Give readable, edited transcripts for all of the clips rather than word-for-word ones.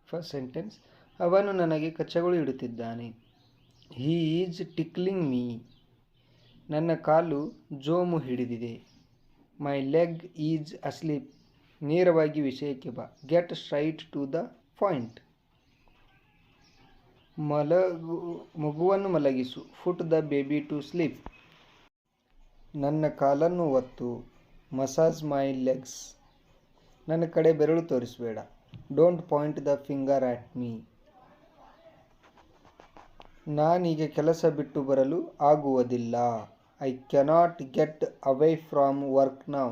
First sentence, ಅವನು ನನಗೆ ಕಚ್ಚಗಳು ಇಡುತ್ತಿದ್ದಾನೆ. He is tickling me. ನನ್ನ ಕಾಲು ಜೋಮು ಹಿಡಿದಿದೆ. My leg is asleep. ನೇರವಾಗಿ ವಿಷಯಕ್ಕೆ ಬಾ. Get straight to the point. ಮಗುವನ್ನು ಮಲಗಿಸು. Put the baby to sleep. ನನ್ನ ಕಾಲನ್ನು ಒತ್ತು. Massage my legs. ನನ್ನ ಕಡೆ ಬೆರಳು ತೋರಿಸಬೇಡ. Don't point the finger at me. ನಾನೀಗ ಕೆಲಸ ಬಿಟ್ಟು ಬರಲು ಆಗುವುದಿಲ್ಲ. I cannot get away from work now.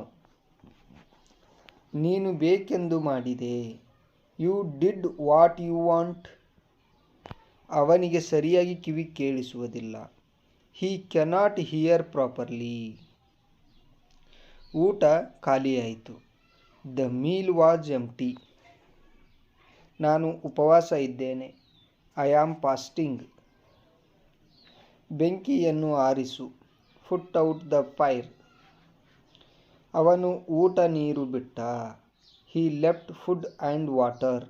ನೀನು ಬೇಕೆಂದು ಮಾಡಿದೆ. You did what you want. ಅವನಿಗೆ ಸರಿಯಾಗಿ ಕಿವಿ ಕೇಳಿಸುವುದಿಲ್ಲ. He cannot hear properly. ಊಟ ಖಾಲಿಯಾಯಿತು. The meal was empty. ನಾನು ಉಪವಾಸ ಇದ್ದೇನೆ. I am fasting. ಬೆಂಕಿಯನ್ನು ಆರಿಸು. Put out the fire. ಅವನು ಊಟ ನೀರು ಬಿಟ್ಟ. He left food and water.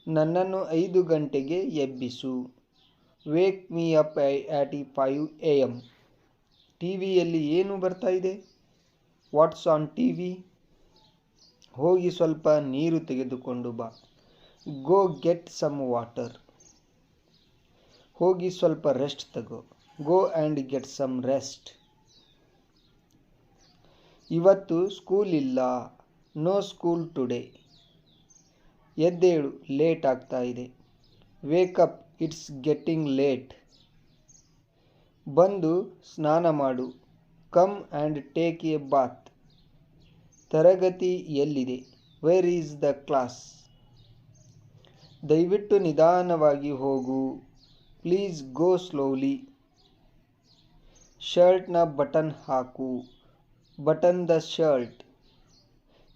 ನನ್ನನ್ನು 5 ಗಂಟೆಗೆ ಎಬ್ಬಿಸು. Wake me up at 5 AM. ಟಿವಿಯಲ್ಲಿ ಏನು ಬರ್ತಾ ಇದೆ? What's on TV? ಹೋಗಿ ಸ್ವಲ್ಪ ನೀರು ತೆಗೆದುಕೊಂಡು ಬಾ. Go get some water. ಹೋಗಿ ಸ್ವಲ್ಪ ರೆಸ್ಟ್ ತಗೋ. Go and get some rest. ಇವತ್ತು ಸ್ಕೂಲ್ ಇಲ್ಲ. No school today. ಎದ್ದೇಳು, ಲೇಟ್ ಆಗ್ತಾ ಇದೆ. Wake up, it's getting late. ಬಂದು ಸ್ನಾನ ಮಾಡು. Come and take a bath. ತರಗತಿ ಎಲ್ಲಿದೆ? Where is the class? ದಯವಿಟ್ಟು ನಿಧಾನವಾಗಿ ಹೋಗು. Please go slowly. ಶರ್ಟ್ನ ಬಟನ್ ಹಾಕು. Button the shirt.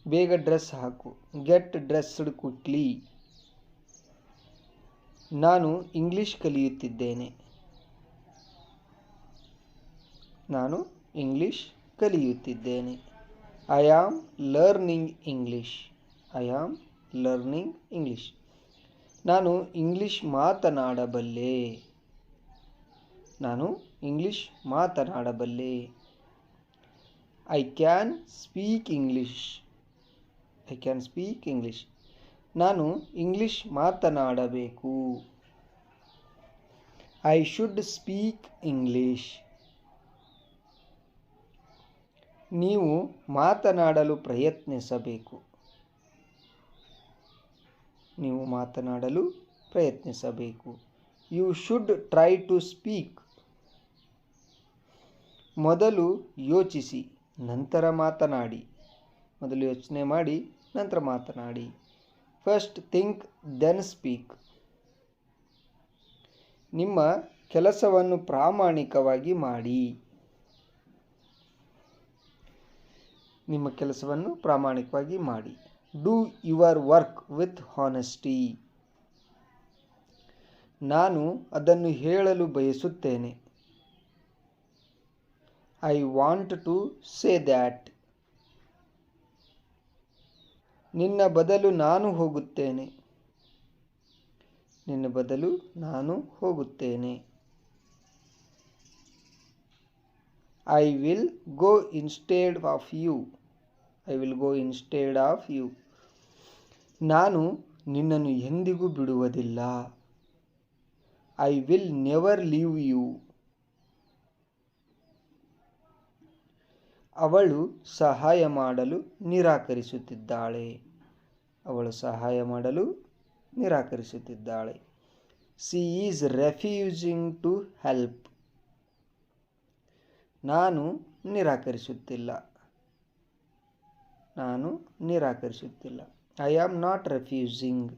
ಬೇಗ ಡ್ರೆಸ್ ಹಾಕು. Get dressed quickly. ನಾನು ಇಂಗ್ಲಿಷ್ ಕಲಿಯುತ್ತಿದ್ದೇನೆ. ನಾನು ಇಂಗ್ಲಿಷ್ ಕಲಿಯುತ್ತಿದ್ದೇನೆ. I am learning English. I am learning English. ನಾನು ಇಂಗ್ಲಿಷ್ ಮಾತನಾಡಬಲ್ಲೆ. ನಾನು ಇಂಗ್ಲಿಷ್ ಮಾತನಾಡಬಲ್ಲೆ. I can speak English. I can speak English. ನಾನು ಇಂಗ್ಲಿಷ್ ಮಾತನಾಡಬೇಕು. I should speak English. ನೀವು ಮಾತನಾಡಲು ಪ್ರಯತ್ನಿಸಬೇಕು. ನೀವು ಮಾತನಾಡಲು ಪ್ರಯತ್ನಿಸಬೇಕು. You should try to speak. ಮೊದಲು ಯೋಚಿಸಿ, ನಂತರ ಮಾತನಾಡಿ. ಮೊದಲು ಯೋಚನೆ ಮಾಡಿ, ನಂತರ ಮಾತನಾಡಿ. First think, then speak. ನಿಮ್ಮ ಕೆಲಸವನ್ನು ಪ್ರಾಮಾಣಿಕವಾಗಿ ಮಾಡಿ. ನಿಮ್ಮ ಕೆಲಸವನ್ನು ಪ್ರಾಮಾಣಿಕವಾಗಿ ಮಾಡಿ. Do your work with honesty. ನಾನು ಅದನ್ನು ಹೇಳಲು ಬಯಸುತ್ತೇನೆ. I want to say that. ನಿನ್ನ ಬದಲು ನಾನು ಹೋಗುತ್ತೇನೆ. ನಿನ್ನ ಬದಲು ನಾನು ಹೋಗುತ್ತೇನೆ. I will go instead of you. I will go instead of you. ನಾನು ನಿನ್ನನ್ನು ಎಂದಿಗೂ ಬಿಡುವುದಿಲ್ಲ. I will never leave you. ಅವಳು ಸಹಾಯ ಮಾಡಲು ನಿರಾಕರಿಸುತ್ತಿದ್ದಾಳೆ. ಅವಳು ಸಹಾಯ ಮಾಡಲು ನಿರಾಕರಿಸುತ್ತಿದ್ದಾಳೆ. She is refusing to help. ನಾನು ನಿರಾಕರಿಸುತ್ತಿಲ್ಲ. ನಾನು ನಿರಾಕರಿಸುತ್ತಿಲ್ಲ. I am not refusing.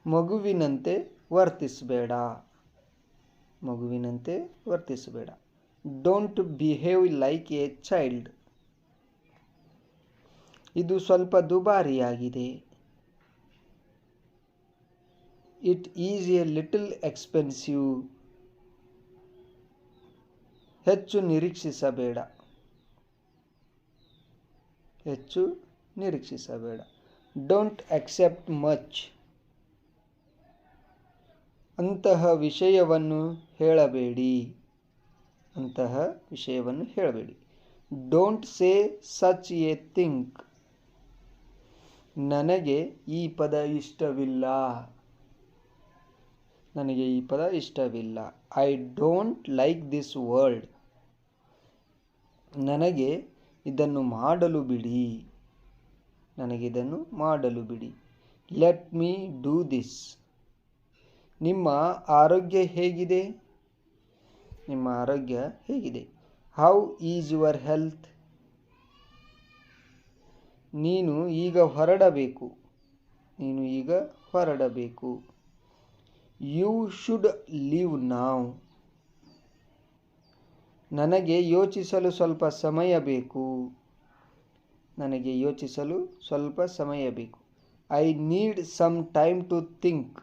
ಮಗುವಿನಂತೆ ವರ್ತಿಸಬೇಡ. ಮಗುವಿನಂತೆ ವರ್ತಿಸಬೇಡ. Don't behave like a child. ಇದು ಸ್ವಲ್ಪ ದುಬಾರಿಯಾಗಿದೆ. It is a little expensive. ಹೆಚ್ಚು ನಿರೀಕ್ಷಿಸಬೇಡ. ಹೆಚ್ಚು ನಿರೀಕ್ಷಿಸಬೇಡ. Don't accept much. ಅಂತಹ ವಿಷಯವನ್ನು ಹೇಳಬೇಡಿ. ಅಂತಹ ವಿಷಯವನ್ನು ಹೇಳಬೇಡಿ. Don't say such A thing. ನನಗೆ ಈ ಪದ ಇಷ್ಟವಿಲ್ಲ. ನನಗೆ ಈ ಪದ ಇಷ್ಟವಿಲ್ಲ. I don't like this word. ನನಗೆ ಇದನ್ನು ಮಾಡಲು ಬಿಡಿ. ನನಗೆ ಇದನ್ನು ಮಾಡಲು ಬಿಡಿ. Let me do this. ನಿಮ್ಮ ಆರೋಗ್ಯ ಹೇಗಿದೆ? ನಿಮ್ಮ ಆರೋಗ್ಯ ಹೇಗಿದೆ? How is your health? ನೀನು ಈಗ ಹೊರಡಬೇಕು. ನೀನು ಈಗ ಹೊರಡಬೇಕು. ಯು ಶುಡ್ ಲೀವ್ ನಾವ್. ನನಗೆ ಯೋಚಿಸಲು ಸ್ವಲ್ಪ ಸಮಯ ಬೇಕು. ನನಗೆ ಯೋಚಿಸಲು ಸ್ವಲ್ಪ ಸಮಯ ಬೇಕು. I need some time to think.